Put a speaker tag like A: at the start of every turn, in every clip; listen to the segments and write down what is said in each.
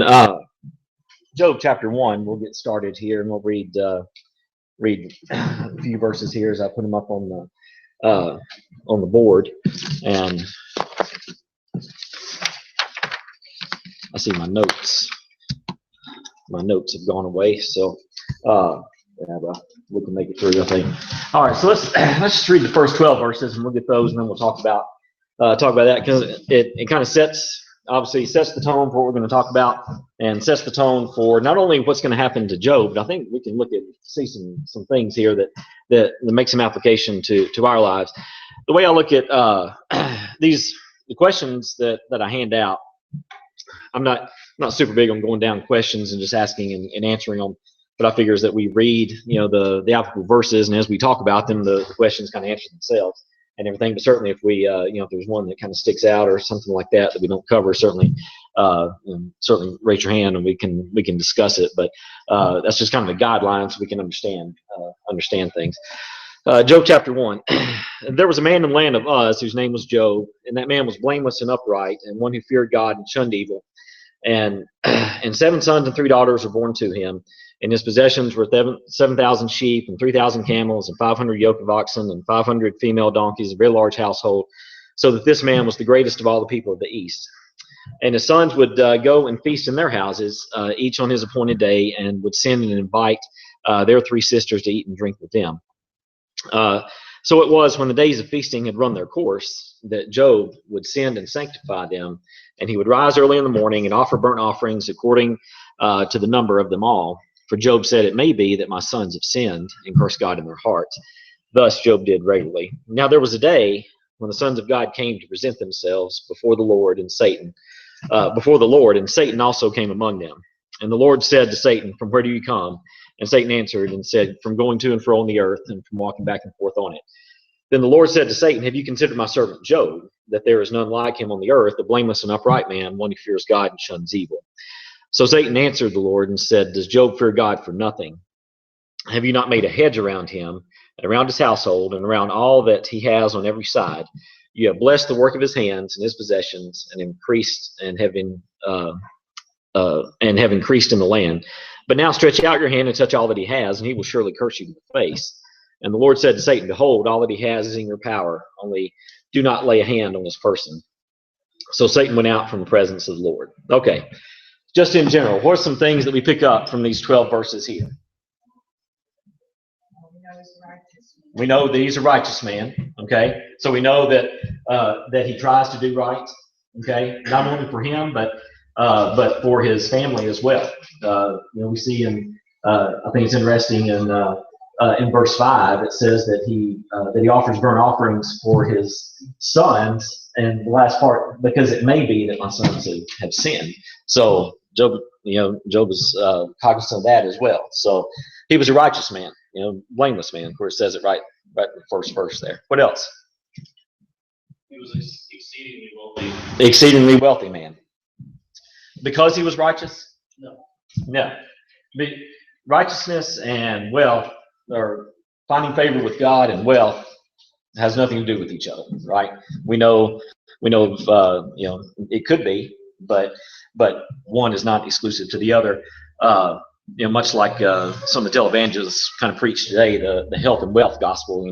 A: Uh, Job chapter 1, we'll get started here and we'll read a few verses here as I put them up on the board. And I see my notes. My notes have gone away, so we can make it through, I think. All right, so let's just read the first 12 verses and we'll get those, and then we'll talk about that, because it kind of sets the tone for what we're going to talk about, and sets the tone for not only what's going to happen to Job, but I think we can see some things here that make some application to our lives. The way I look at the questions that I hand out, I'm not super big on going down questions and just asking and answering them. But I figure is that we read, the applicable verses, and as we talk about them, the questions kind of answer themselves and everything. But certainly, if we, if there's one that kind of sticks out or something like that we don't cover, certainly raise your hand and we can discuss it. But that's just kind of the guidelines so we can understand things. Job chapter 1. There was a man in the land of Uz whose name was Job, and that man was blameless and upright, and one who feared God and shunned evil. And 7 sons and 3 daughters were born to him. And his possessions were 7,000 sheep and 3,000 camels and 500 yoke of oxen and 500 female donkeys, a very large household, so that this man was the greatest of all the people of the east. And his sons would go and feast in their houses, each on his appointed day, and would send and invite their 3 sisters to eat and drink with them. So it was when the days of feasting had run their course that Job would send and sanctify them, and he would rise early in the morning and offer burnt offerings according to the number of them all. For Job said, "It may be that my sons have sinned and cursed God in their hearts." Thus Job did regularly. Now there was a day when the sons of God came to present themselves before the Lord, and Satan also came among them. And the Lord said to Satan, "From where do you come?" And Satan answered and said, "From going to and fro on the earth, and from walking back and forth on it." Then the Lord said to Satan, "Have you considered my servant Job, that there is none like him on the earth, a blameless and upright man, one who fears God and shuns evil?" So Satan answered the Lord and said, "Does Job fear God for nothing? Have you not made a hedge around him, and around his household, and around all that he has on every side? You have blessed the work of his hands and his possessions, and have increased in the land. But now stretch out your hand and touch all that he has, and he will surely curse you to the face." And the Lord said to Satan, "Behold, all that he has is in your power, only do not lay a hand on his person." So Satan went out from the presence of the Lord. Okay. Just in general, what are some things that we pick up from these 12 verses here? We know that he's a righteous man. Okay, so we know that he tries to do right. Okay, not only for him, but for his family as well. We see I think it's interesting in verse 5, it says that he offers burnt offerings for his sons, and the last part, because it may be that my sons have sinned. So Job is cognizant of that as well. So he was a righteous man, blameless man. Of course, it says it right in the first verse there. What else?
B: He was exceedingly wealthy.
A: Exceedingly wealthy man. Because he was righteous? No. But righteousness and wealth, or finding favor with God and wealth, has nothing to do with each other, right? We know it could be, but one is not exclusive to the other. Much like some of the televangelists kind of preach today, the health and wealth gospel.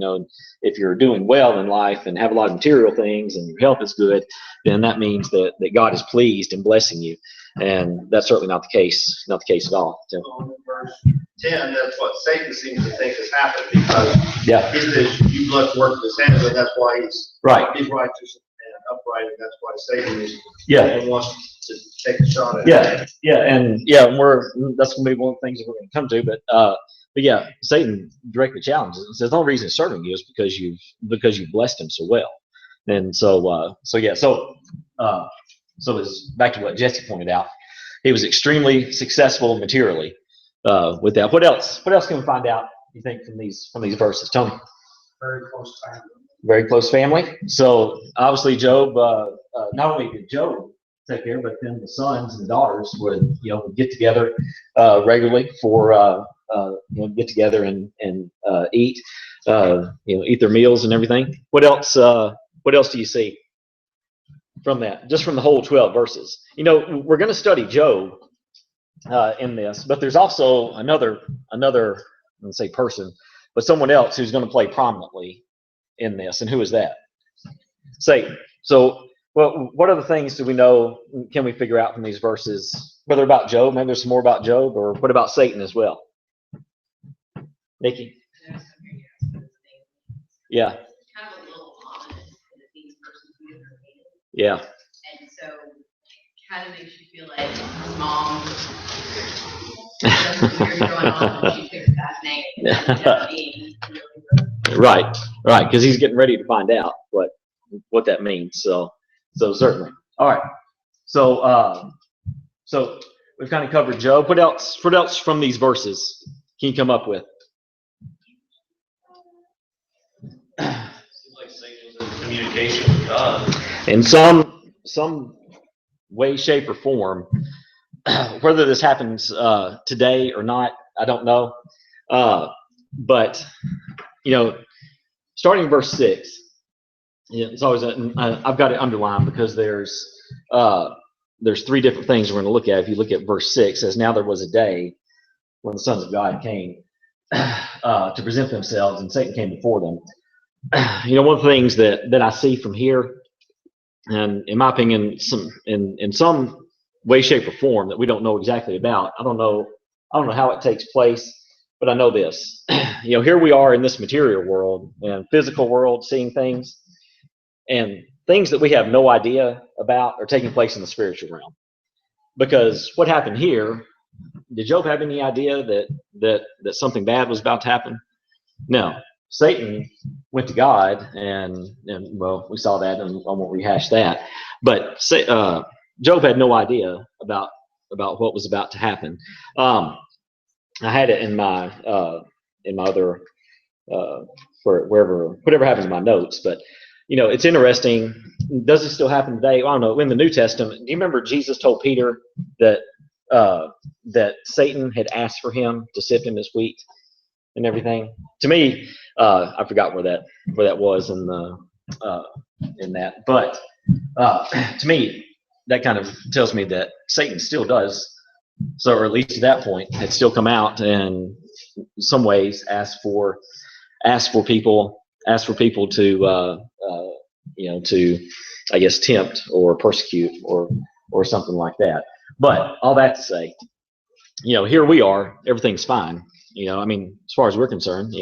A: If you're doing well in life and have a lot of material things and your health is good, then that means that God is pleased and blessing you. And that's certainly not the case. Not the case at all. So.
C: Verse 10, that's what Satan seems to think has happened, because he says you bless the work of his hands, and that's why he's righteous and upright, and that's why Satan wants to take a shot at it.
A: That's going to be one of the things that we're going to come to. But Satan directly challenges and says the only reason he's serving you is because you've blessed him so well. And so as back to what Jesse pointed out, he was extremely successful materially with that. What else can we find out, you think, from these verses, Tony?
C: Very close family.
A: Very close family. So obviously Job, not only did Job take care, but then the sons and the daughters would get together regularly for get together and eat eat their meals and everything. What else do you see from that, just from the whole 12 verses? We're going to study Job in this, but there's also another, let's say person, but someone else who's going to play prominently in this. And who is that? Satan. So, well, what other things do we know, can we figure out from these verses, whether about Job, maybe there's some more about Job, or what about Satan as well? Nikki? Yeah.
D: Kind of a little ominous that these persons who are hated.
A: Yeah.
D: And so it kind of makes you feel like mom doesn't hear going on when she picks that name. And that ends up being really
A: Right, because he's getting ready to find out what that means. So certainly. All right. So we've kind of covered Job. What else from these verses can you come up with?
B: Seems like Satan's in communication with God.
A: In some way, shape, or form. Whether this happens today or not, I don't know. But starting in verse 6, it's always I've got it underlined because there's 3 different things we're going to look at. If you look at verse 6, it says, "Now there was a day when the sons of God came to present themselves, and Satan came before them." One of the things that I see from here, and in my opinion, in some way, shape, or form that we don't know exactly about. I don't know how it takes place, but I know this. Here we are in this material world and physical world, seeing things, and things that we have no idea about are taking place in the spiritual realm. Because what happened here, did Job have any idea that something bad was about to happen? No. Satan went to God, and well, we saw that, and I won't rehash that. But Job had no idea about what was about to happen. I had it in my other for whatever happens in my notes. But it's interesting. Does it still happen today? I don't know. In the New Testament, do you remember Jesus told Peter that Satan had asked for him to sift him as wheat and everything? To me, I forgot where that was in that. But to me, that kind of tells me that Satan still does. So, or at least to that point, it's still come out and in some ways ask for people to to, I guess, tempt or persecute or something like that. But all that to say, here we are, everything's fine. I mean, as far as we're concerned,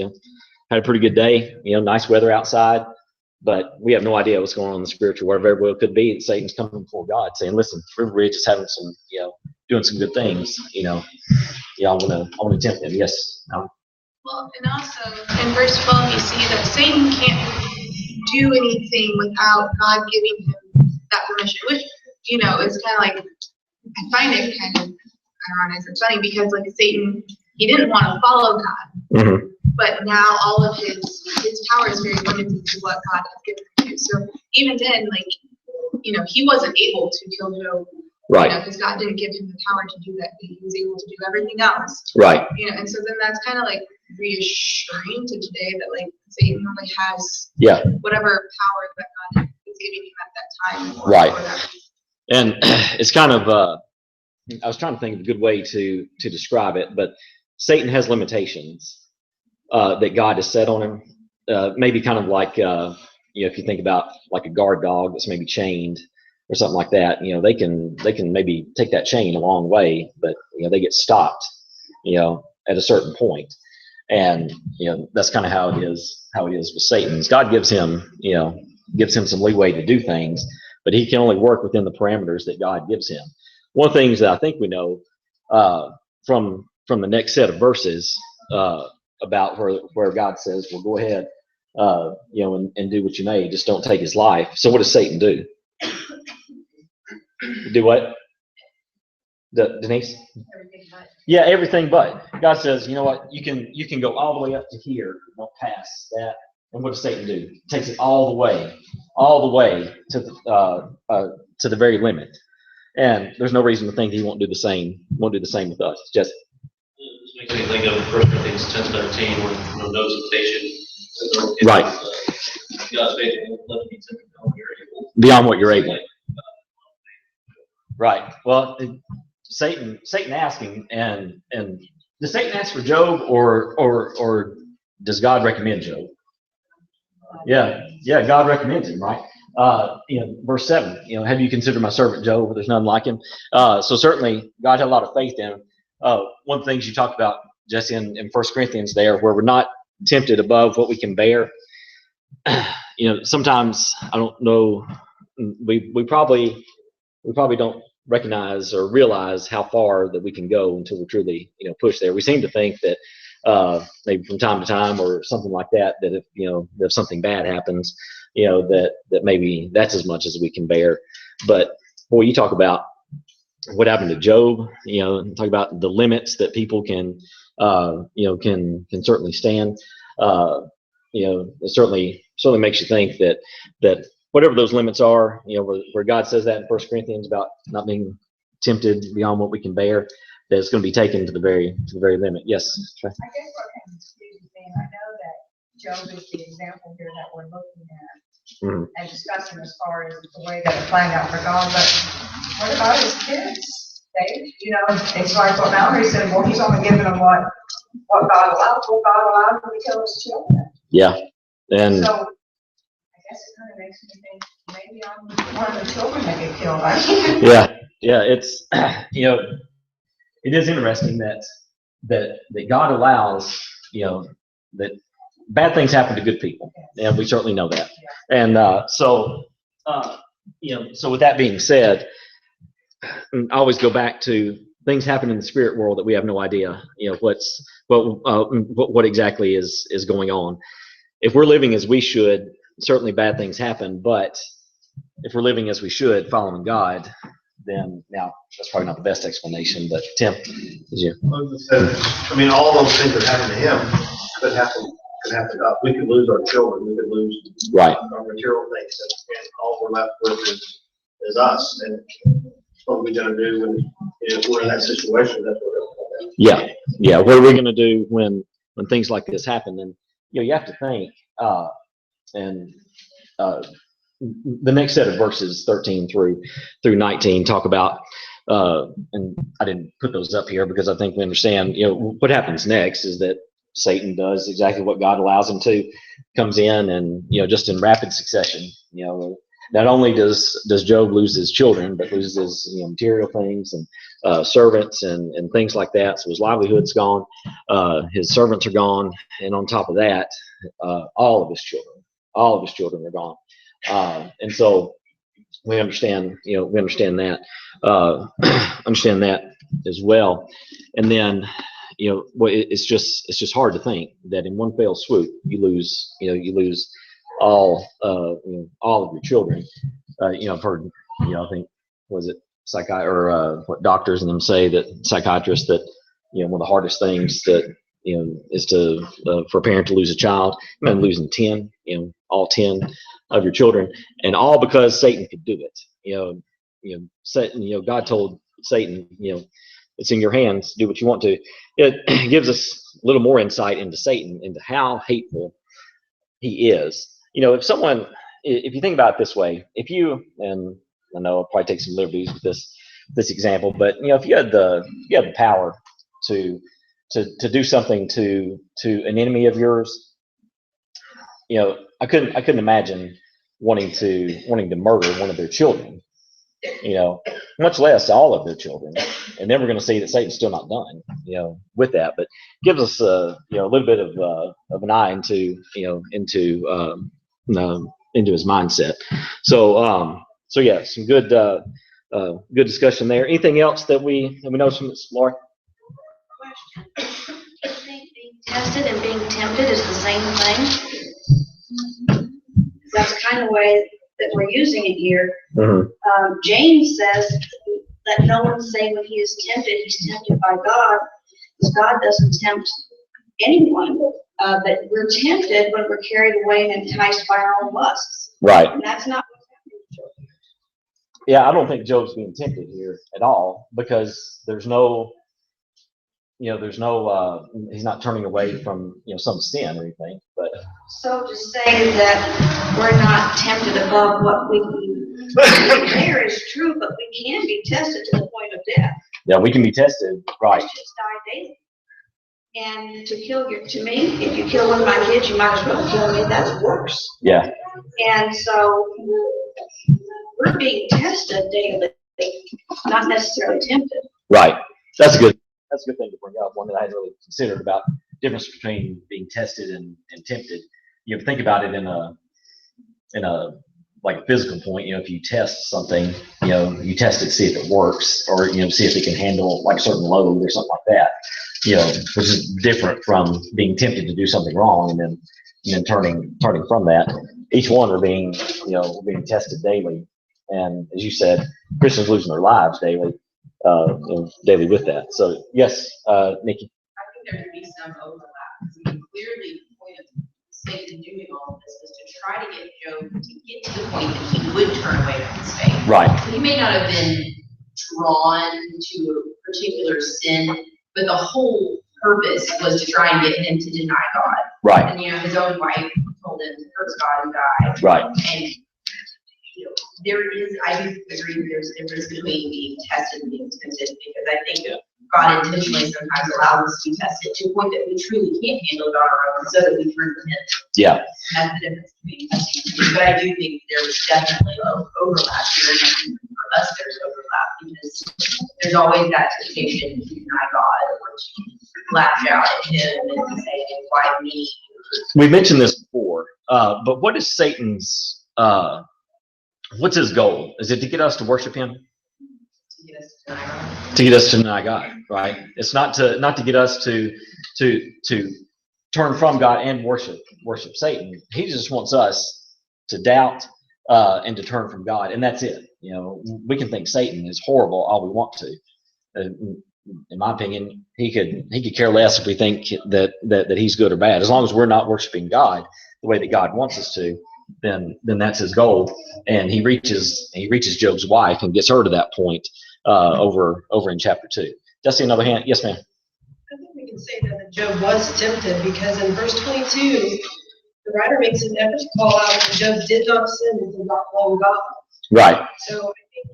A: had a pretty good day, nice weather outside, but we have no idea what's going on in the spiritual world. Very well could be that Satan's coming before God saying, "Listen, River Ridge is having some, doing some good things, I want to tempt him." Yes.
E: Well, and also in verse 12, you see that Satan can't do anything without God giving him that permission, which, is kind of like, I find it kind of ironic and funny because, like, Satan, he didn't want to follow God,
A: Mm-hmm.
E: but now all of his power is very limited to what God has given him to. So even then, like, he wasn't able to kill Job.
A: Right.
E: Because God didn't give him the power to do that. He was able to do everything else.
A: Right.
E: And so then that's kind of like reassuring to today that, like, Satan only has whatever power that God is giving him at that time.
A: Right. And it's kind of I was trying to think of a good way to describe it, but Satan has limitations that God has set on him. Maybe kind of like if you think about like a guard dog that's maybe chained or something like that, they can maybe take that chain a long way, but they get stopped, at a certain point. And that's kind of how it is with Satan. God gives him some leeway to do things, but he can only work within the parameters that God gives him. One of the things that I think we know from the next set of verses about where God says, "Well, go ahead, and do what you may, just don't take his life." So what does Satan do? Do what? Denise?
D: Everything but.
A: Yeah, everything but. God says, you know what? You can go all the way up to here, don't pass that. And what does Satan do? He takes it all the way to the very limit. And there's no reason to think he won't do the same. Won't do the same with us. Just
B: This makes me think of 1 Corinthians 10:13 when no temptation.
A: Right.
B: God's faithful, let me tempt beyond what you're able.
A: Beyond what you're able. Right. Well, Satan asking, and does Satan ask for Job, or does God recommend Job? Yeah, God recommends him, right? Verse 7, have you considered my servant Job? There's none like him. So certainly God had a lot of faith in him. One of the things you talked about, Jesse, in 1 Corinthians there, where we're not tempted above what we can bear. Sometimes, I don't know, we probably don't recognize or realize how far that we can go until we truly, push there. We seem to think that maybe from time to time or something like that, that if something bad happens, that maybe that's as much as we can bear. But boy, you talk about what happened to Job, talk about the limits that people can certainly stand. It certainly makes you think that whatever those limits are, where God says that in 1 Corinthians about not being tempted beyond what we can bear, that it's going to be taken to the very limit. Yes.
F: I guess what kind of confusing thing, I know that Job is the example here that we're looking at and discussing as far as the way that it planned out for God, but what about his kids? It's like what Mallory said, well, he's only given them what God allowed him to kill his children.
A: Yeah. And
F: so I guess it kind of makes me think maybe I'm one of the children that get killed. Right?
A: Yeah. It's it is interesting that God allows that bad things happen to good people, and we certainly know that. And so with that being said, I always go back to things happen in the spirit world that we have no idea what exactly is going on. If we're living as we should, certainly bad things happen, but if we're living as we should, following God, then now that's probably not the best explanation, but Tim,
C: all those things that happen to him could happen to us. We could lose our children, we could lose our material things, and all we're left with is us. And what are we going to do when if we're in that situation? That's what we're going to do.
A: Yeah. What are we going to do when things like this happen? And you have to think, the next set of verses 13 through 19 talk about, and I didn't put those up here because I think we understand, what happens next is that Satan does exactly what God allows him to, comes in and, just in rapid succession, not only does Job lose his children, but loses material things and servants and things like that. So his livelihood's gone, his servants are gone, and on top of that, all of his children are gone. And so we understand that, understand that as well. And then, it's just hard to think that in one fell swoop you lose all of your children. I've heard, I think, was it what doctors and them say that psychiatrists that, one of the hardest things that, is for a parent to lose a child, losing 10, all 10 of your children, and all because Satan could do it. Satan, God told Satan, it's in your hands, do what you want to. It gives us a little more insight into Satan, into how hateful he is. If you think about it this way, and I know I'll probably take some liberties with this example, but if you had the power to do something to an enemy of yours, I couldn't imagine wanting to murder one of their children, much less all of their children. And then we're going to see that Satan's still not done, with that, but gives us a little bit of an eye into his mindset. So yeah, some good discussion there. Anything else that we noticed from this, Laura?
D: Question. Do you think being tested and being tempted is the same thing? That's kind of the way that we're using it here.
A: Mm-hmm.
D: James says that no one say when he is tempted, he's tempted by God, because God doesn't tempt anyone. But we're tempted when we're carried away and enticed by our own lusts.
A: Right.
D: And that's not what's happening to Job.
A: Yeah, I don't think Job's being tempted here at all, because there's no he's not turning away from some sin or anything. But
D: so to say that we're not tempted above what we can bear is true, but we can be tested to the point of death.
A: Yeah, we can be tested, right?
D: Christians die daily. And to me, if you kill one of my kids, you might as well kill me. That's worse.
A: Yeah.
D: And so we're being tested daily, not necessarily tempted.
A: Right. That's a good thing to bring up. One that I hadn't really considered about the difference between being tested and tempted. You think about it in a like a physical point. If you test something, you test it to see if it works, or see if it can handle like a certain load or something like that. Which is different from being tempted to do something wrong and then turning from that. Each one are being tested daily, and as you said, Christians losing their lives daily, daily with that. So yes, Nikki.
G: I think there could be some overlap. Clearly, the point of Satan doing all of this was to try to get Job to get to the point that he would turn away from his faith.
A: Right.
G: So he may not have been drawn to a particular sin, but the whole purpose was to try and get him to deny God.
A: Right.
G: And his own wife told him to curse God and die.
A: Right.
G: And I do agree there's a difference between being tested and being tempted, because I think God intentionally sometimes allows us to be tested to a point that we truly can't handle it on our own, so that we turn to Him.
A: Yeah.
G: That's the difference between testing and tempting. But I do think there was definitely overlap here, and for us there's overlap, because there's always that temptation to deny God or to lash out at Him and say, why me?
A: We mentioned this before, but what is Satan's what's his goal? Is it to get us to worship him? To get us to deny God, right? It's not to get us to turn from God and worship Satan. He just wants us to doubt and to turn from God, and that's it. We can think Satan is horrible all we want to. In my opinion, he could care less if we think that he's good or bad. As long as we're not worshiping God the way that God wants us to, then that's his goal. And he reaches Job's wife and gets her to that point over in chapter 2. Jesse, another hand? Yes, ma'am.
H: I think we can say that Job was tempted, because in verse 22, the writer makes an effort to call out that Job did not sin and did not blame God.
A: Right.
H: So I think,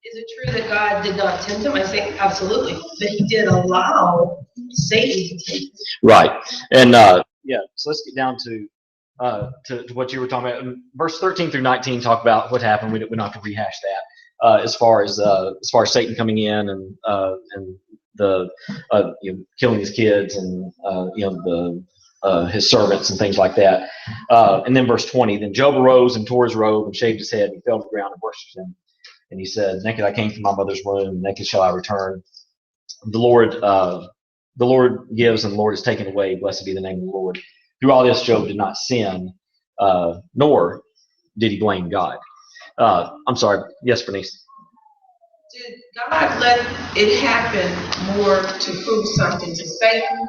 H: is it true that God did not tempt him? I think absolutely, but he did allow Satan to tempt him.
A: Right. And so let's get down to what you were talking about. Verse 13 through 19 talk about what happened. We don't have to rehash that. As far as Satan coming in and the killing his kids and his servants and things like that. And then verse 20. Then Job arose and tore his robe and shaved his head and fell to the ground and worshipped him. And he said, "Naked I came from my mother's womb, naked shall I return. The Lord gives, and the Lord is taken away. Blessed be the name of the Lord." Through all this, Job did not sin, nor did he blame God. I'm sorry. Yes, Bernice.
I: Did God let it happen more to prove something to Satan?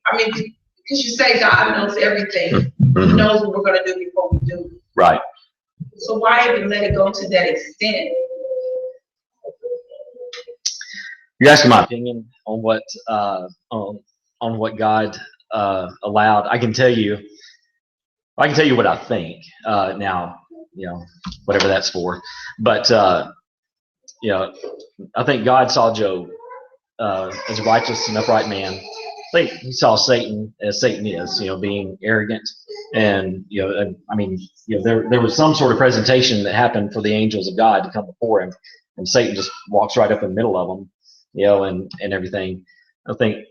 I: I mean, because you say God knows everything.
A: Mm-hmm.
I: He knows what we're going to do before we do it.
A: Right.
I: So why even let it go to that extent?
A: You're asking my opinion on what on what God allowed. I can tell you what I think. Now, whatever that's for. But I think God saw Job as a righteous and upright man. I think he saw Satan as Satan is, being arrogant, and there was some sort of presentation that happened for the angels of God to come before him, and Satan just walks right up in the middle of them, and everything. I think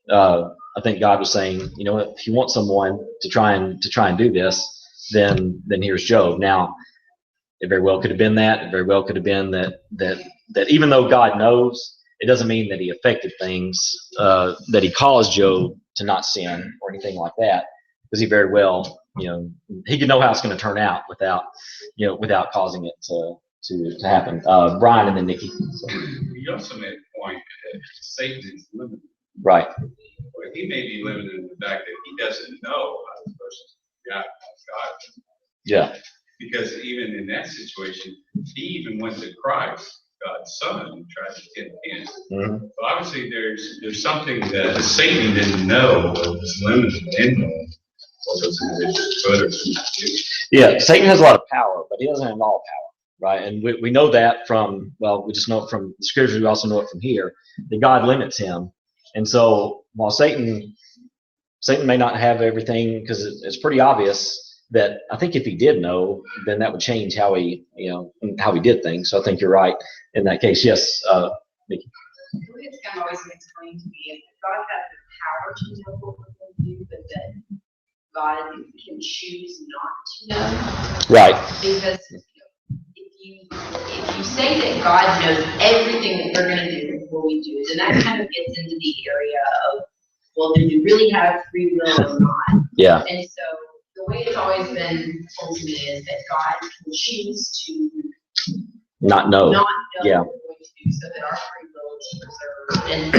A: God was saying, if you want someone to try and do this, then here's Job. Now, it very well could have been that. It very well could have been that even though God knows, it doesn't mean that he affected things, that he caused Job to not sin or anything like that, because he very well, he could know how it's going to turn out without causing it to happen. Brian and then Nikki.
J: You also made a point that Satan is limited.
A: Right.
J: Well, he may be limited in the fact that he doesn't know how the person's react to God.
A: Yeah.
J: Because even in that situation, he even went to Christ, God's Son, and tried to tempt him. Mm-hmm. So obviously, there's something that Satan didn't know was limited in him.
A: Yeah, Satan has a lot of power, but he doesn't have all power. right? And we know that from, well, we just know it from the scriptures. We also know it from here that God limits him. And so while Satan may not have everything, because it's pretty obvious that I think if he did know, then that would change how he, how he did things. So I think you're right in that case. Yes, Nikki.
G: The way it's kind of always been explained to me is that God has the power to know what we're going to do, but that God can choose not to know.
A: Right.
G: Because if you say that God knows everything that we're going to do before we do it, then that kind of gets into the area of, well, do you really have free will or not?
A: Yeah.
G: And so the way it's always been told to me is that God can choose to
A: not know. Yeah.
G: What we're going to do so that our free will is preserved. And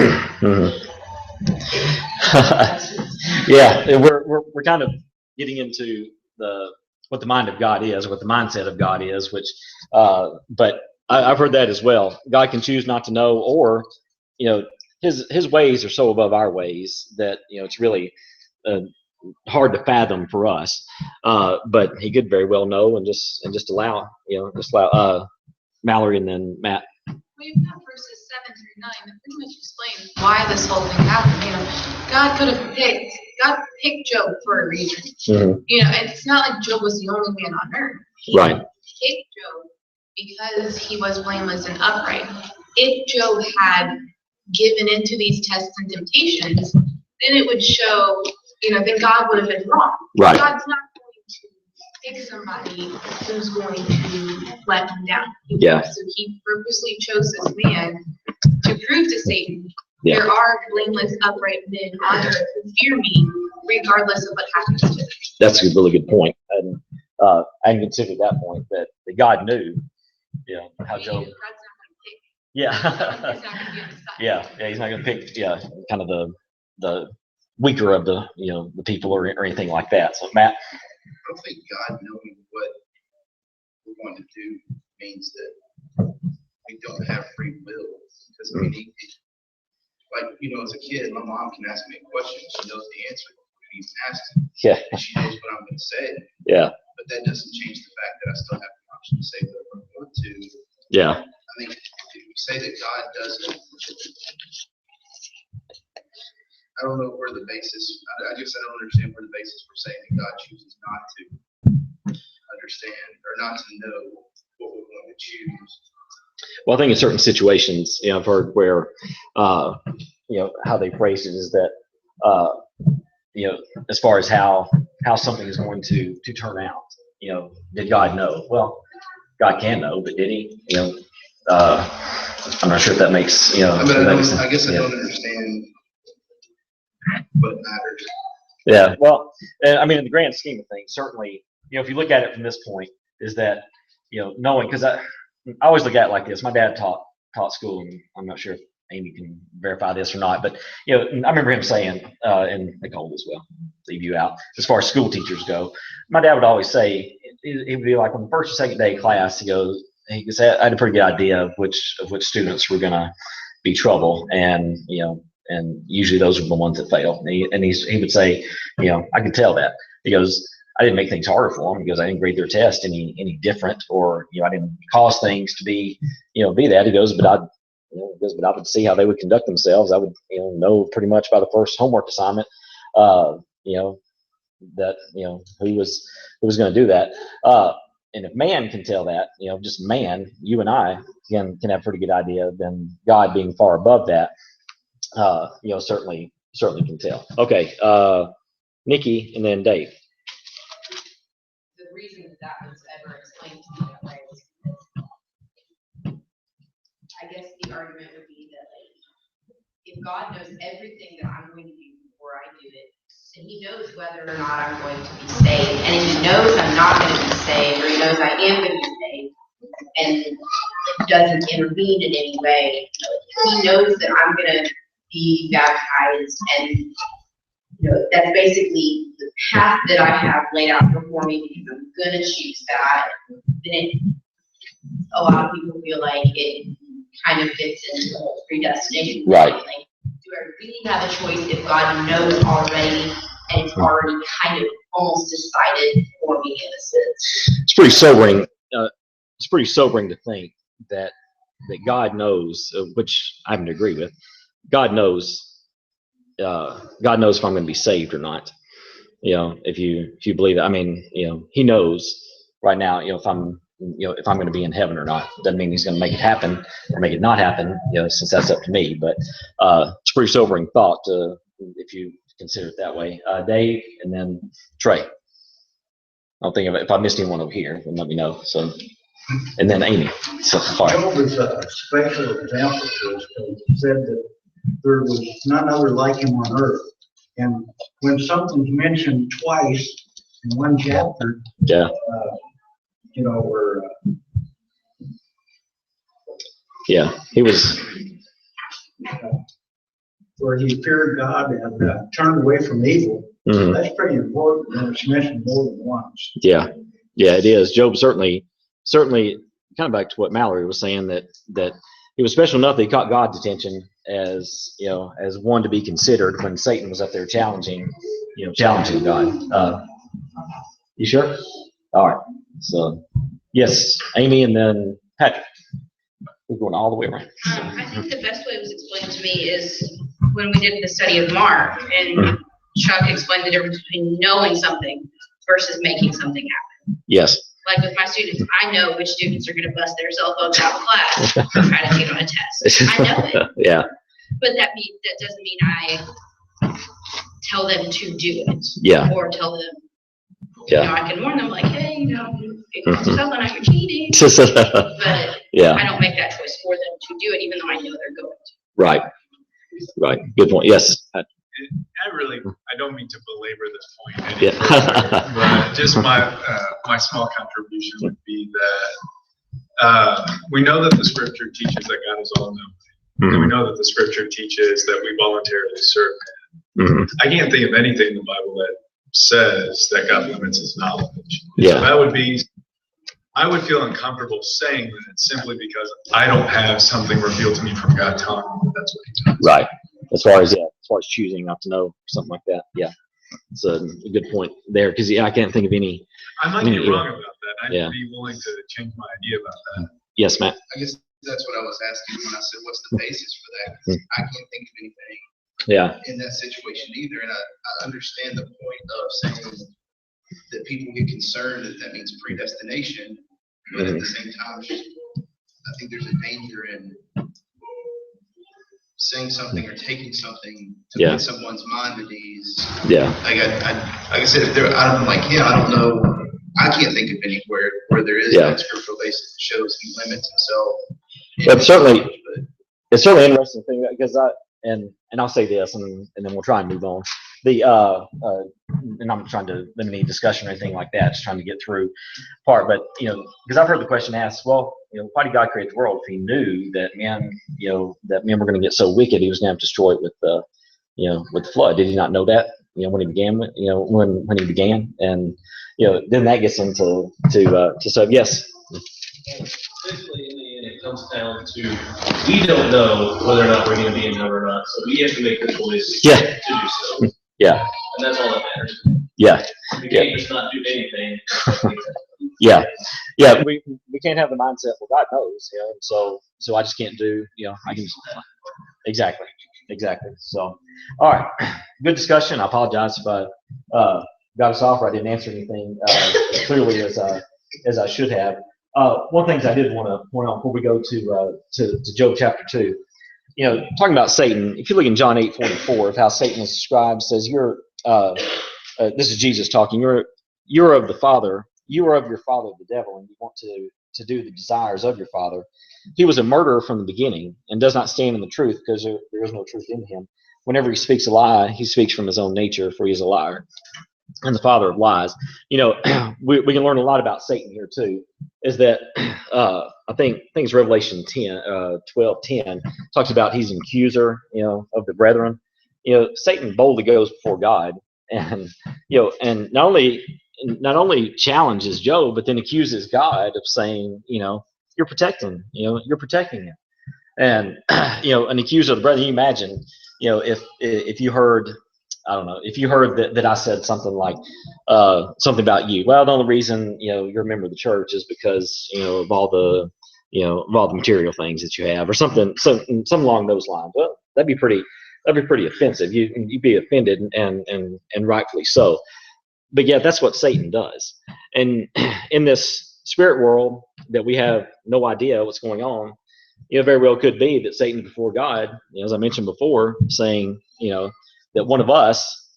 A: yeah, we're kind of getting into what the mind of God is, what the mindset of God is, which, but I've heard that as well. God can choose not to know, or, his ways are so above our ways that, it's really hard to fathom for us. But he could very well know and just allow, Mallory and then Matt.
E: We've got verses 7 through 9 that pretty much explain why this whole thing happened. God could have picked Job for a reason.
A: Mm-hmm.
E: It's not like Job was the only man on earth. He picked Job because he was blameless and upright. If Job had given into these tests and temptations, then it would show, then God would have been wrong.
A: Right.
E: God's not going to pick somebody who's going to let him down. So he purposely chose this man to prove to Satan, there are blameless, upright men on earth who fear me, regardless of what happens to them.
A: That's a really good point. And I hadn't considered that point, that God knew, how Job.
E: God's not going to pick.
A: Yeah.
E: He's not going to be on his side.
A: Yeah, he's not going to pick, kind of the weaker of the, the people or anything like that. So, Matt?
C: I don't think God knowing what we're going to do means that we don't have free will. Because, as a kid, my mom can ask me a question, she knows the answer when he's asking.
A: Yeah.
C: And she knows what I'm going to say.
A: Yeah.
C: But that doesn't change the fact that I still have the option to say whatever I want to.
A: Yeah.
C: I think if we say that God doesn't, I don't know where the basis, I guess I don't understand where the basis for saying that God chooses not to understand or not to know what we're going to choose.
A: Well, I think in certain situations, I've heard where, how they phrased it is that, as far as how something is going to turn out, did God know? Well, God can know, but did he? I'm not sure if that makes,
C: I guess I don't understand what matters.
A: Yeah, well, in the grand scheme of things, certainly, if you look at it from this point, is that, knowing, because I always look at it like this. My dad taught school, and I'm not sure if Amy can verify this or not, but, I remember him saying, and Nicole as well, leave you out, as far as school teachers go, my dad would always say, he would be like, on the first or second day of class, he could say, I had a pretty good idea of which students were going to be trouble, and, and usually those are the ones that fail. And he would say, I could tell that. He goes, I didn't make things harder for them because I didn't grade their test any different, or, I didn't cause things to be that. He goes, but I would see how they would conduct themselves. I would, know pretty much by the first homework assignment, that, who was going to do that. And if man can tell that, just man, you and I can have a pretty good idea, then God being far above that, certainly can tell. Okay. Nikki and then Dave.
G: The reason that was ever explained to me that way was because I guess the argument would be that if God knows everything that I'm going to do before I do it, then he knows whether or not I'm going to be saved. And if he knows I'm not going to be saved, or he knows I am going to be saved, and doesn't intervene in any way, he knows that I'm going to be baptized, and that's basically the path that I have laid out before me, because I'm going to choose that. Then a lot of people feel like it kind of fits into the whole predestination.
A: Right.
G: Like, do I really have a choice if God knows already, and it's already kind of almost decided for me in a sense?
A: It's pretty sobering. it's pretty sobering to think that God knows, which I happen to agree with. God knows if I'm going to be saved or not. If you believe it, I mean, He knows right now, if I'm going to be in heaven or not. Doesn't mean He's going to make it happen or make it not happen, since that's up to me. But it's a pretty sobering thought if you consider it that way. Dave, and then Trey. I don't think if I missed anyone over here, then let me know. So, and then Amy. So, all right.
K: Job is a special example to us because it said that there was none other like him on earth. And when something's mentioned twice in one chapter,
A: yeah, yeah, he was
K: where he feared God and turned away from evil.
A: Mm-hmm.
K: That's pretty important when it's mentioned more than once.
A: Yeah, it is. Job certainly, kind of back to what Mallory was saying, that he was special enough that he caught God's attention as one to be considered when Satan was up there challenging God. You sure? All right. So, yes, Amy, and then Patrick. We're going all the way around.
G: I think the best way it was explained to me is when we did the study of Mark, and Chuck explained the difference between knowing something versus making something happen.
A: Yes.
G: Like with my students, I know which students are going to bust their cell phones out of class or try to cheat on a test. I know it.
A: Yeah.
G: But that doesn't mean I tell them to do it.
A: Yeah.
G: Or tell them,
A: yeah.
G: I can warn them like, hey, if you bust your cell phone out, you're cheating. But
A: yeah.
G: I don't make that choice for them to do it, even though I know they're going to.
A: Right. Good point. Yes.
L: I don't mean to belabor this point any
A: Yeah.
L: further, but just my small contribution would be that we know that the scripture teaches that God is all knowing.
A: Mm-hmm.
L: And we know that the scripture teaches that we voluntarily serve Him.
A: Mm-hmm.
L: I can't think of anything in the Bible that says that God limits His knowledge.
A: Yeah.
L: So I would feel uncomfortable saying that simply because I don't have something revealed to me from God telling me that that's what He does.
A: Right. As far as choosing not to know, or something like that. Yeah. It's a good point there, because I can't think of any.
L: I might be wrong about that. I'd be willing to change my idea about that.
A: Yes, Matt.
C: I guess that's what I was asking when I said, what's the basis for that? 'Cause I can't think of anything in that situation either. And I understand the point of saying that people get concerned that means predestination, but at the same time, I think there's a danger in saying something or taking something to put someone's mind at ease. Yeah. Like I said, I'm like, I don't know. I can't think of anywhere where there is that scriptural basis that shows He limits Himself.
A: It's certainly an interesting thing, because and I'll say this, and then we'll try and move on. And I'm trying to limit any discussion or anything like that, just trying to get through part. But because I've heard the question asked, well, why did God create the world if He knew that men were going to get so wicked He was going to destroy it with the flood? Did He not know that when He began? When He began, and then that gets into so yes.
B: Basically, in the end, it comes down to we don't know whether or not we're going to be in heaven or not, so we have to make the choice to do so. Yeah. And that's all that matters. Yeah. We can't just not do anything.
A: Yeah. We can't have the mindset, well, God knows, so I just can't do, I can just, exactly. So, all right, good discussion. I apologize if I got us off or I didn't answer anything clearly as I should have. One of the things I did want to point out before we go to Job chapter 2, talking about Satan, if you look in John 8:44, of how Satan is described, says this is Jesus talking, you're of the Father, you are of your father the devil, and you want to do the desires of your father. He was a murderer from the beginning and does not stand in the truth, because there is no truth in him. Whenever he speaks a lie, he speaks from his own nature, for he is a liar and the father of lies. We can learn a lot about Satan here too, is that I think it's Revelation 12:10 talks about he's an accuser, of the brethren. Satan boldly goes before God, and and not only challenges Job, but then accuses God of saying, you're protecting him. And an accuser of the brethren, you imagine, if you heard I don't know, if you heard that I said something like something about you. Well, the only reason you're a member of the church is because of all the material things that you have, or something along those lines. Well, that'd be pretty offensive. You'd be offended, and rightfully so. But yet that's what Satan does. And in this spirit world that we have no idea what's going on, very well could be that Satan before God, as I mentioned before, saying, that one of us,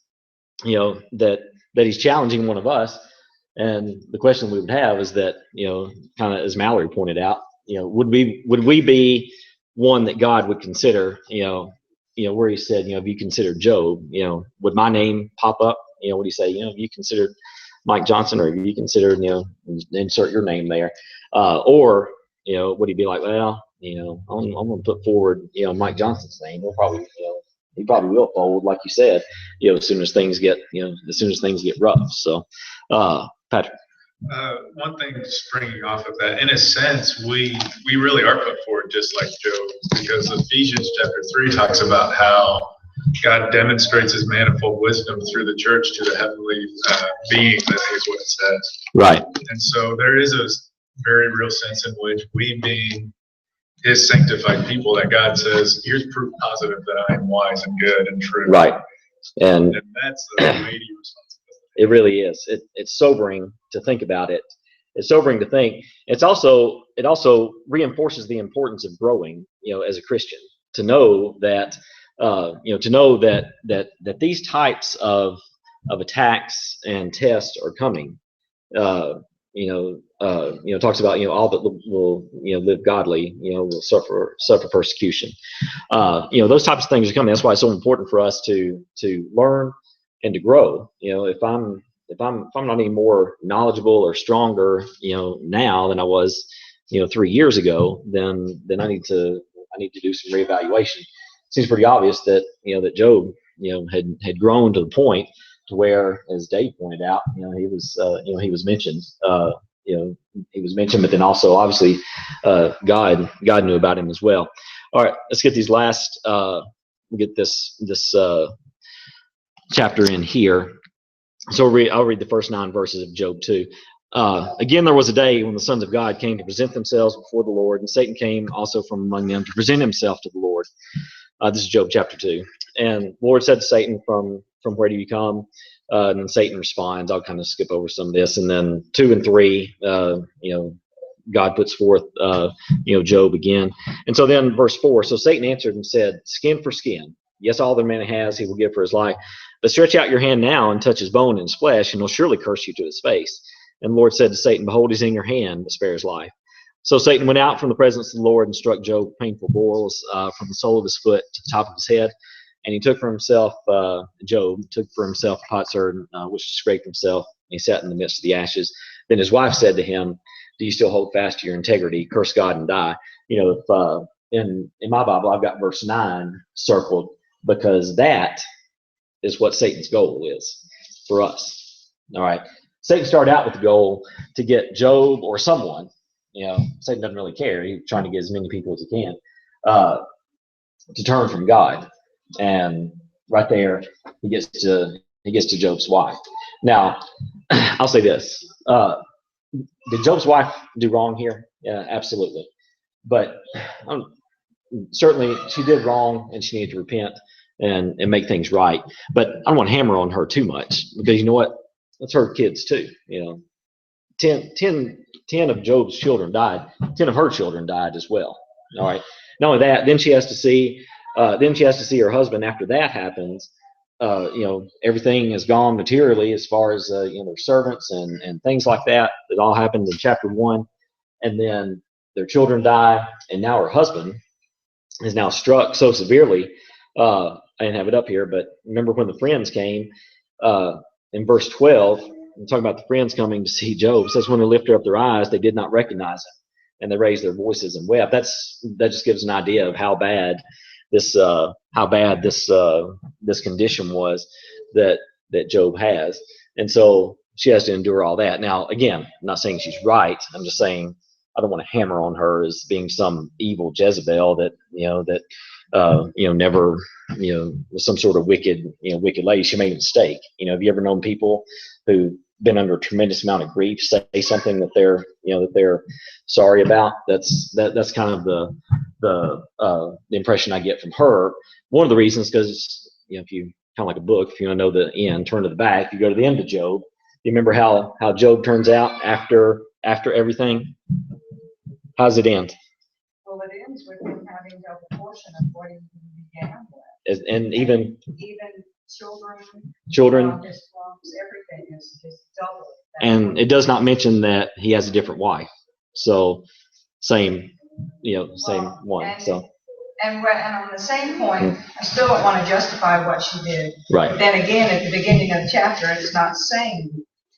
A: that he's challenging one of us. And the question we would have is that, kind of as Mallory pointed out, would we be one that God would consider, where he said, if you consider Job, would my name pop up? Would he say, if you considered Mike Johnson, or if you considered, insert your name there, or would he be like, well, I'm going to put forward, Mike Johnson's name. He'll probably, he probably will fold, like you said, as soon as things get, rough. So, Patrick.
L: One thing springing off of that, in a sense, we really are put forward just like Job, because Ephesians chapter 3 talks about how God demonstrates his manifold wisdom through the church to the heavenly beings, I think is what it says.
A: Right.
L: And so there is a very real sense in which we, being his sanctified people, that God says, here's proof positive that I am wise and good and true.
A: Right. And
L: that's a weighty responsibility.
A: It really is. It's sobering to think about it. It's sobering to think. It also reinforces the importance of growing, as a Christian, to know that, that these types of attacks and tests are coming. Talks about, all that will live godly, will suffer persecution. Those types of things are coming. That's why it's so important for us to learn and to grow. If I'm not any more knowledgeable or stronger, now than I was, 3 years ago, then I need to do some reevaluation. Seems pretty obvious that that Job had grown to the point to where, as Dave pointed out, he was mentioned. He was mentioned, but then also obviously God knew about him as well. All right, let's get these last get this chapter in here. So I'll read the first 9 verses of Job 2. Again, there was a day when the sons of God came to present themselves before the Lord, and Satan came also from among them to present himself to the Lord. This is Job chapter 2. And the Lord said to Satan, from where do you come? And then Satan responds. I'll kind of skip over some of this. And then 2 and 3, God puts forth, Job again. And so then verse 4, so Satan answered and said, skin for skin. Yes, all the man has, he will give for his life. But stretch out your hand now and touch his bone and his flesh, and he'll surely curse you to his face. And the Lord said to Satan, behold, he's in your hand, but spare his life. So Satan went out from the presence of the Lord and struck Job painful blows from the sole of his foot to the top of his head. And he took for himself, Job took for himself a potsherd, which to scrape himself. And he sat in the midst of the ashes. Then his wife said to him, do you still hold fast to your integrity? Curse God and die. If in my Bible, I've got verse 9 circled, because that is what Satan's goal is for us. All right. Satan started out with the goal to get Job or someone, Satan doesn't really care. He's trying to get as many people as he can to turn from God. And right there, he gets to Job's wife. Now, I'll say this. Did Job's wife do wrong here? Yeah, absolutely. But certainly she did wrong, and she needed to repent and make things right. But I don't want to hammer on her too much, because you know what? That's her kids too. 10 of Job's children died. 10 of her children died as well. All right. Not only that, then she has to see her husband after that happens. Everything is gone materially as far as their servants and things like that. It all happened in chapter 1, and then their children die, and now her husband is now struck so severely. I didn't have it up here, but remember when the friends came in verse 12. I'm talking about the friends coming to see Job. It says when they lifted up their eyes, they did not recognize him, and they raised their voices and wept. That just gives an idea of how bad this condition was that Job has. And so she has to endure all that. Now, again, I'm not saying she's right. I'm just saying I don't want to hammer on her as being some evil Jezebel that never, was some sort of wicked lady. She made a mistake. Have you ever known people who been under a tremendous amount of grief say something that they're sorry about? That's kind of the impression I get from her. One of the reasons, because if you kind of like a book, if you want to know the end, turn to the back. You go to the end of Job. You remember how Job turns out after everything? How does it end?
F: Well, it ends with him having double portion of what he began with.
A: And even
F: children, his flocks, everything is double.
A: And it does not mention that he has a different wife. So same one.
F: And on the same point, I still don't want to justify what she did.
A: Right.
F: But then again, at the beginning of the chapter, it's not saying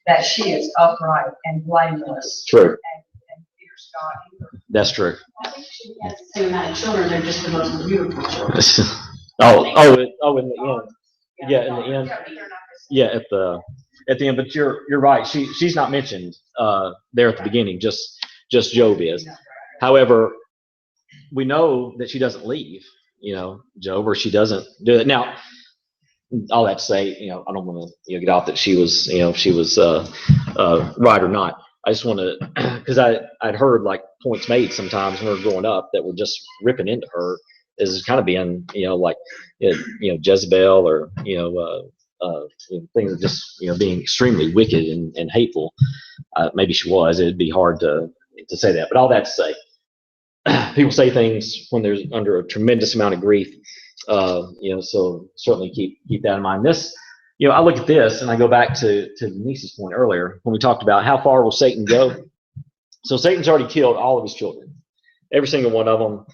F: that she is upright and blameless.
A: True.
F: And fears God either.
A: That's true.
G: I think she has the same amount of children, they're just the most beautiful children.
A: in the end. Yeah, in the end. Yeah, at the end. But you're right. She's not mentioned there at the beginning. Just Job is. However, we know that she doesn't leave, Job, or she doesn't do it. Now, all that to say, I don't want to get off that she was right or not. I just want to, because I'd heard like points made sometimes when we were growing up that were just ripping into her as kind of being, Jezebel or, things just, being extremely wicked and hateful. Maybe she was. It'd be hard to say that. But all that to say, people say things when they're under a tremendous amount of grief. So certainly keep that in mind. This, I look at this and I go back to Denise's point earlier when we talked about how far will Satan go. So Satan's already killed all of his children, every single one of them.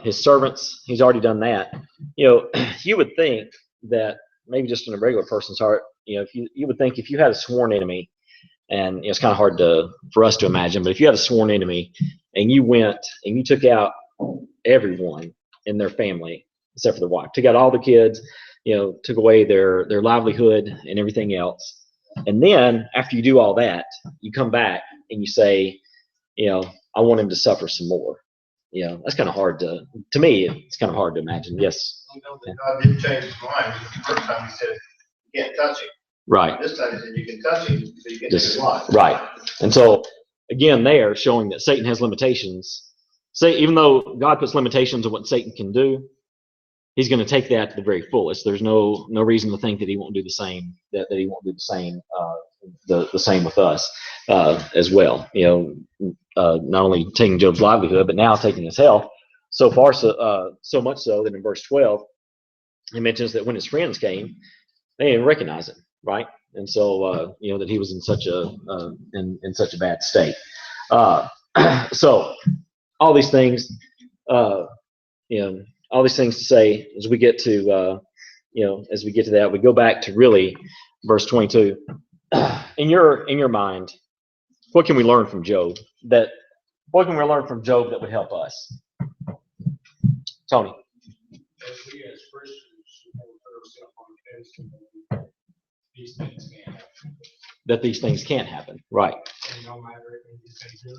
A: His servants, he's already done that. You would think that maybe just in a regular person's heart, you would think if you had a sworn enemy, and it's kind of hard for us to imagine, but if you had a sworn enemy and you went and you took out everyone in their family except for their wife, took out all the kids, took away their livelihood and everything else, and then after you do all that, you come back and you say, I want him to suffer some more. That's kind of hard to me, it's kind of hard to imagine. Yes.
C: God did change his mind. The first time he said, you can't touch him.
A: Right.
C: This time he said, you can touch him, so you can take his life.
A: Right. And so, again, there showing that Satan has limitations. Even though God puts limitations on what Satan can do, he's going to take that to the very fullest. There's no reason to think that he won't do the same, that he won't do the same, the same with us as well. Not only taking Job's livelihood, but now taking his health. So far, so much so that in verse 12, he mentions that when his friends came, they didn't recognize him, right? And so, that he was in such a bad state. So all these things, all these things to say as we get to, that, we go back to really verse 22. In your mind, what can we learn from Job? What can we learn from Job that would help us? Tony.
M: We as Christians should never put ourselves on the pedestal that these things can't happen.
A: That these things can't happen, right?
M: And no matter if they do,